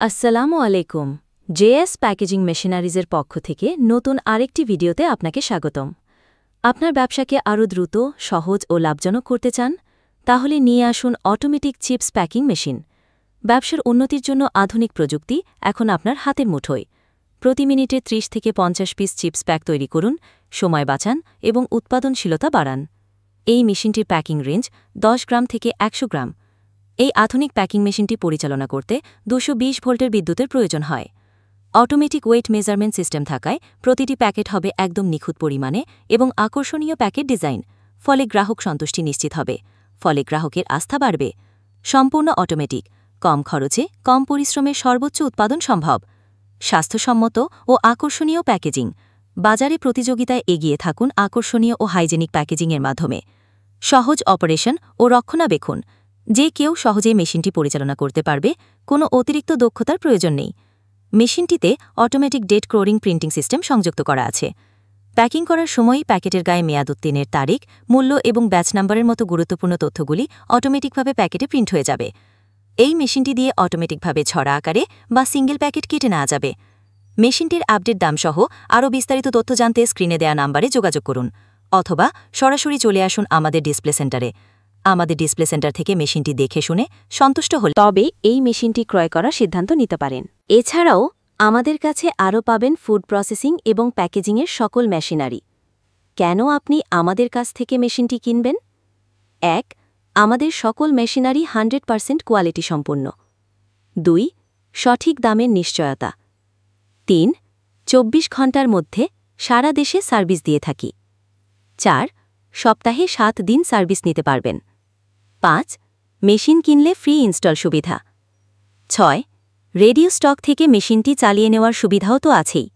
আসসালামু আলাইকুম। JS packaging মেশিনারিজের পক্ষ থেকে নতুন আরেকটি ভিডিওতে আপনাকে স্বাগতম। আপনার ব্যবসাকে আরও দ্রুত, সহজ ও লাভজনক করতে চান? তাহলে নিয়ে আসুন অটোমেটিক চিপস প্যাকিং মেশিন। ব্যবসার উন্নতির জন্য আধুনিক প্রযুক্তি এখন আপনার হাতের মুঠোয়। প্রতি মিনিটে ৩০ থেকে ৫০ পিস চিপস প্যাক তৈরি করুন, সময় বাঁচান এবং উৎপাদনশীলতা বাড়ান। এই মেশিনটির প্যাকিং রেঞ্জ ১০ গ্রাম থেকে ১০০ গ্রাম। এই আধুনিক প্যাকিং মেশিনটি পরিচালনা করতে ২২০ ভোল্টের বিদ্যুতের প্রয়োজন হয়। অটোমেটিক ওয়েট মেজারমেন্ট সিস্টেম থাকায় প্রতিটি প্যাকেট হবে একদম নিখুঁত পরিমাণে এবং আকর্ষণীয় প্যাকেট ডিজাইন, ফলে গ্রাহক সন্তুষ্টি নিশ্চিত হবে, ফলে গ্রাহকের আস্থা বাড়বে। সম্পূর্ণ অটোমেটিক, কম খরচে, কম পরিশ্রমে সর্বোচ্চ উৎপাদন সম্ভব। স্বাস্থ্যসম্মত ও আকর্ষণীয় প্যাকেজিং। বাজারে প্রতিযোগিতায় এগিয়ে থাকুন আকর্ষণীয় ও হাইজেনিক প্যাকেজিংয়ের মাধ্যমে। সহজ অপারেশন ও রক্ষণাবেক্ষণ। যে কেউ সহজেই মেশিনটি পরিচালনা করতে পারবে, কোনো অতিরিক্ত দক্ষতার প্রয়োজন নেই। মেশিনটিতে অটোমেটিক ডেট ক্রোরিং প্রিন্টিং সিস্টেম সংযুক্ত করা আছে। প্যাকিং করার সময়ই প্যাকেটের গায়ে মেয়াদ উত্তীর্ণের তারিখ, মূল্য এবং ব্যাচ নাম্বারের মতো গুরুত্বপূর্ণ তথ্যগুলি অটোমেটিকভাবে প্যাকেটে প্রিন্ট হয়ে যাবে। এই মেশিনটি দিয়ে অটোমেটিকভাবে ছড়া আকারে বা সিঙ্গেল প্যাকেট কেটে নেওয়া যাবে। মেশিনটির আপডেট দামসহ আরও বিস্তারিত তথ্য জানতে স্ক্রিনে দেয়া নাম্বারে যোগাযোগ করুন, অথবা সরাসরি চলে আসুন আমাদের ডিসপ্লে সেন্টারে। আমাদের ডিসপ্লে সেন্টার থেকে মেশিনটি দেখে শুনে সন্তুষ্ট হলে তবে এই মেশিনটি ক্রয় করার সিদ্ধান্ত নিতে পারেন। এছাড়াও আমাদের কাছে আরও পাবেন ফুড প্রসেসিং এবং প্যাকেজিংয়ের সকল মেশিনারি। কেন আপনি আমাদের কাছ থেকে মেশিনটি কিনবেন? ১. আমাদের সকল মেশিনারি 100% কোয়ালিটি সম্পন্ন। ২. সঠিক দামের নিশ্চয়তা। ৩. ২৪ ঘণ্টার মধ্যে সারা দেশে সার্ভিস দিয়ে থাকি। ৪. সপ্তাহে ৭ দিন সার্ভিস নিতে পারবেন। ৫. মেশিন কিনলে ফ্রি ইনস্টল সুবিধা। ৬. রেডিও স্টক থেকে মেশিনটি চালিয়ে নেওয়ার সুবিধাও তো আছেই।